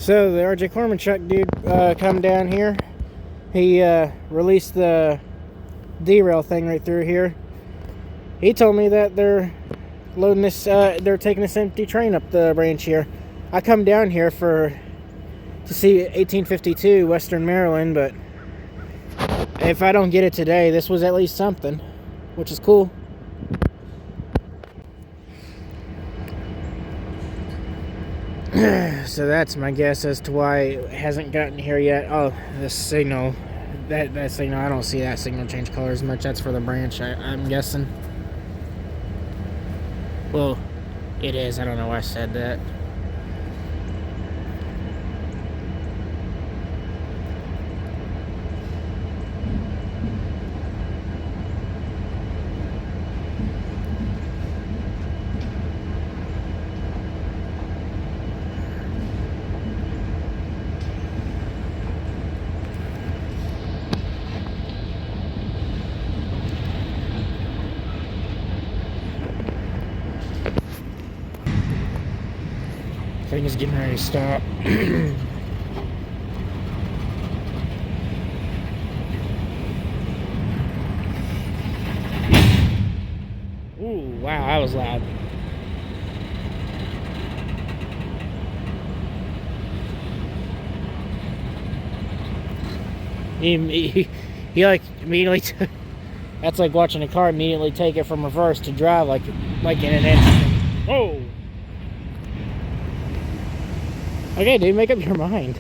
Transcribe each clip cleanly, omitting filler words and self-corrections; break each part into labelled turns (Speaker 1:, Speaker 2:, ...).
Speaker 1: So the RJ Corman truck dude come down here. He released the derail thing right through here. He told me that they're loading this, they're taking this empty train up the branch here. I come down here to see 1852 Western Maryland, but if I don't get it today, this was at least something, which is cool. So that's my guess as to why it hasn't gotten here yet. Oh, the signal. That signal, I don't see that signal change colors much. That's for the branch, I'm guessing. Well, it is. I don't know why I said that. Thing is getting ready to stop. Ooh, wow, that was loud. He like immediately that's like watching a car immediately take it from reverse to drive like in an instant. Whoa. Okay, dude, make up your mind.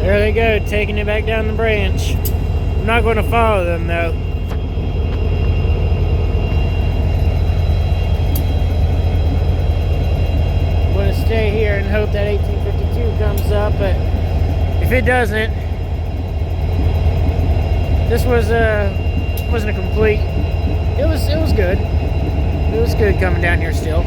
Speaker 1: There they go, taking it back down the branch. I'm not going to follow them though. I'm going to stay here and hope that 1852 comes up, but if it doesn't, this wasn't a complete. It was good. It was good coming down here still.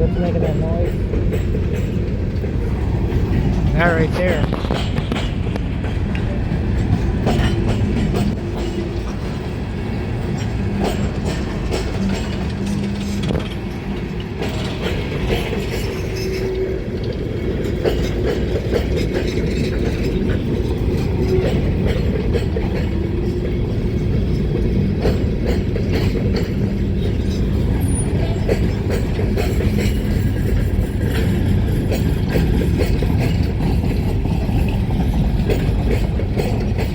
Speaker 1: what's making that noise. That right there.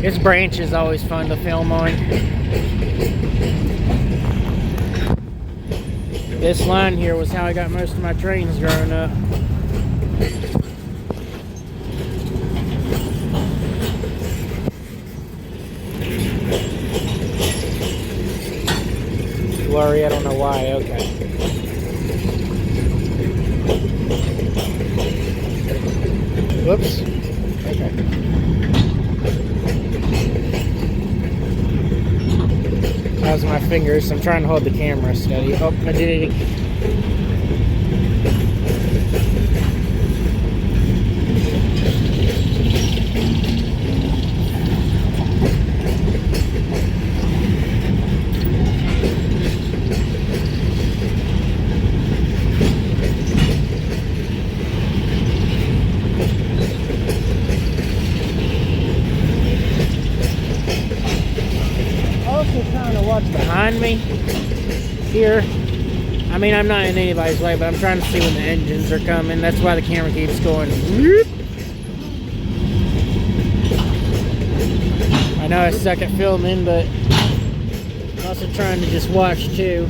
Speaker 1: This branch is always fun to film on. This line here was how I got most of my trains growing up. Blurry, I don't know why, okay. Whoops. Okay. That was my fingers. I'm trying to hold the camera steady. Oh, I did it. What's behind me here. I mean, I'm not in anybody's way, but I'm trying to see when the engines are coming. That's why the camera keeps going. Whoop. I know I suck at filming, but I'm also trying to just watch too.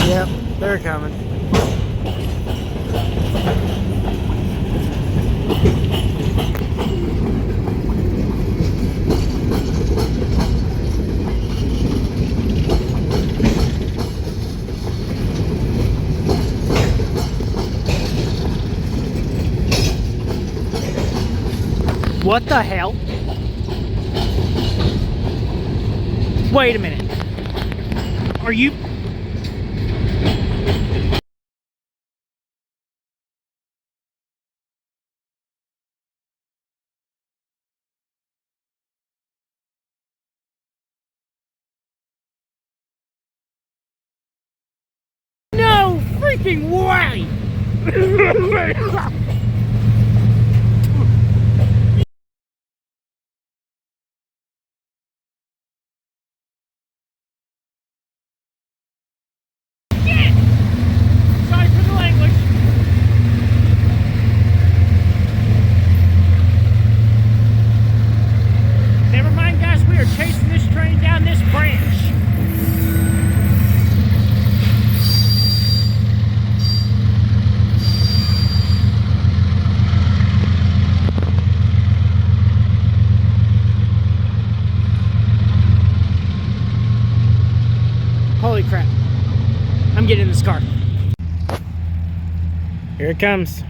Speaker 1: Yep, they're coming. What the hell? Wait a minute. Are you... No freaking way! Sorry for the language. Never mind, guys, we are chasing this train down this branch. Holy crap. I'm getting in this car. Here it comes.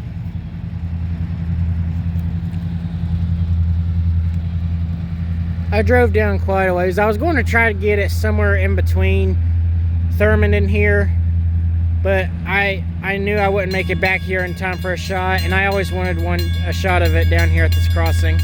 Speaker 1: I drove down quite a ways. I was going to try to get it somewhere in between Thurmond and here, but I knew I wouldn't make it back here in time for a shot, and I always wanted a shot of it down here at this crossing.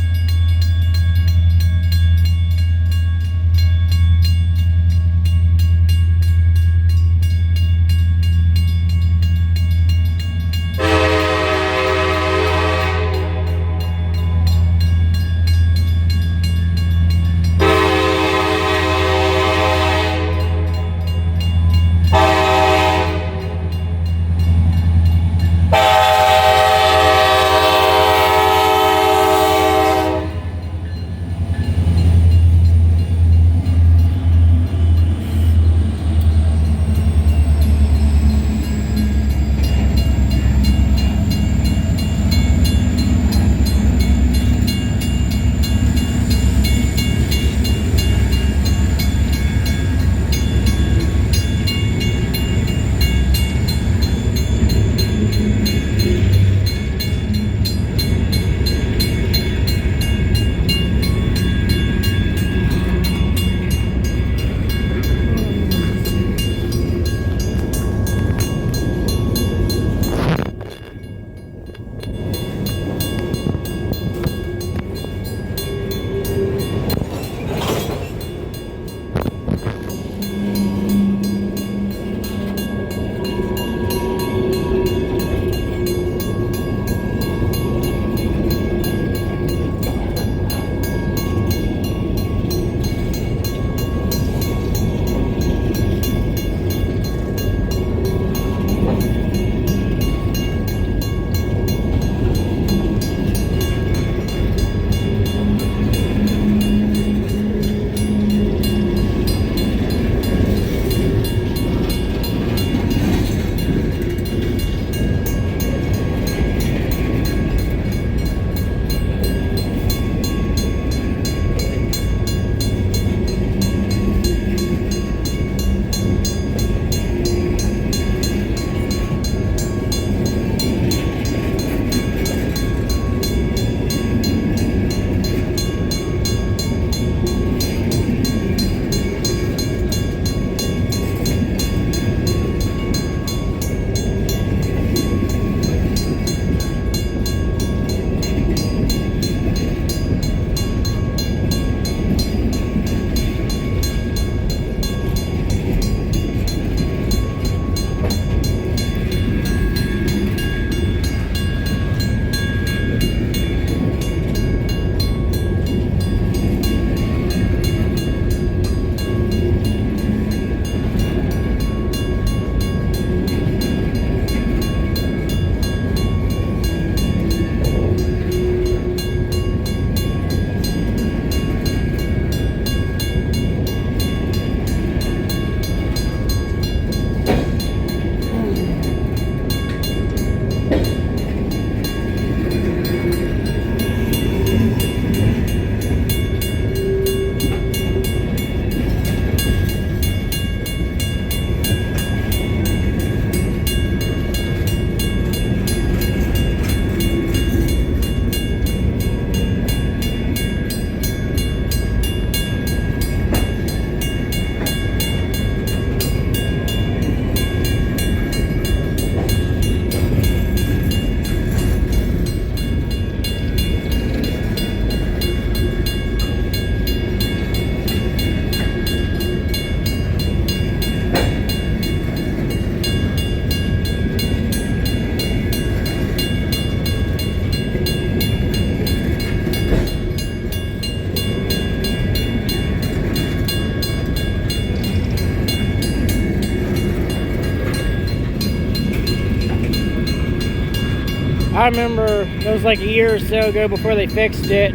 Speaker 1: I remember it was like a year or so ago before they fixed it.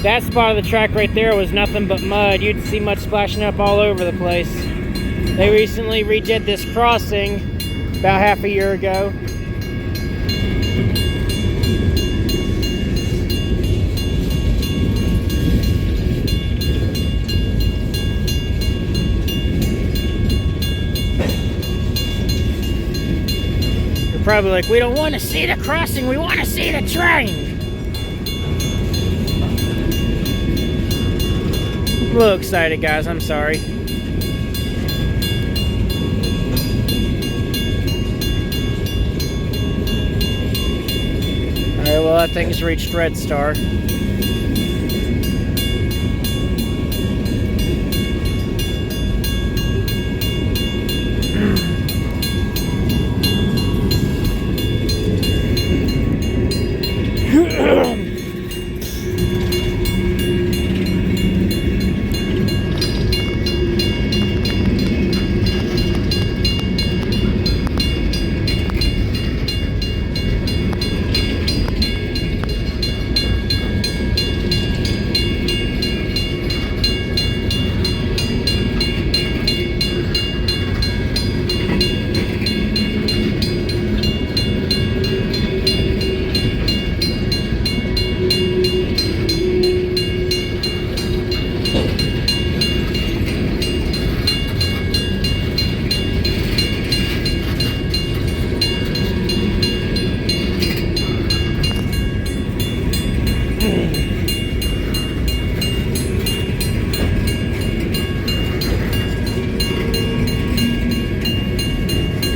Speaker 1: That spot of the track right there was nothing but mud. You'd see mud splashing up all over the place. They recently redid this crossing about half a year ago. You're probably like, we don't want to see the crossing, we want to see the train. I'm a little excited, guys, I'm sorry. Alright, well, that thing's reached Red Star.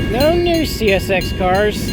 Speaker 1: No new CSX cars.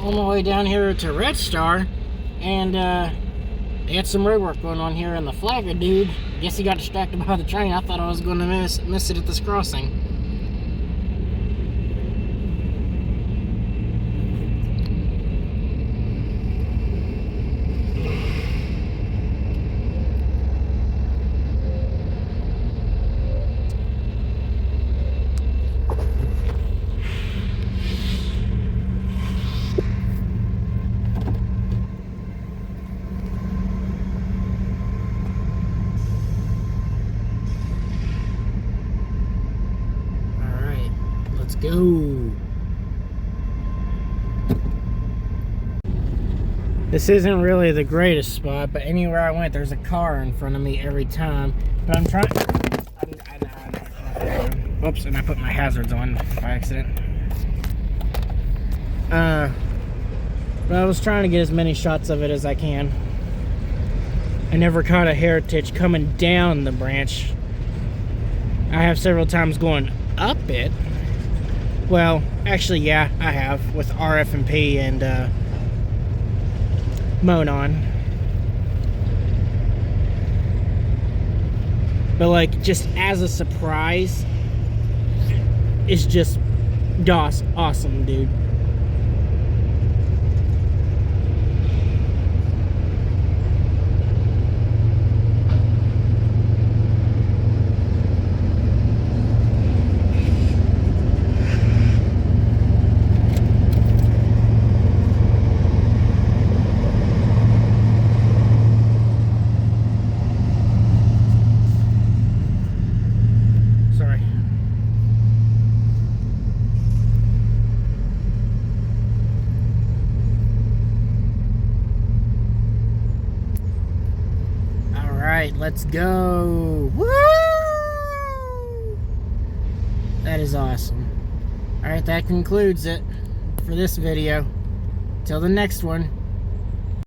Speaker 1: On my way down here to Red Star, and they had some road work going on here, and the flagger dude, guess he got distracted by the train. I thought I was going to miss it at this crossing. Let's go. This isn't really the greatest spot, but anywhere I went, there's a car in front of me every time. But I'm trying. Oops, and I put my hazards on by accident. But I was trying to get as many shots of it as I can. I never caught a heritage coming down the branch. I have several times going up it. Well, actually, yeah, I have with RF&P and Monon. But like, just as a surprise, it's just awesome, dude. right, let's go. Woo! That is awesome. All right, that concludes it for this video. Till the next one.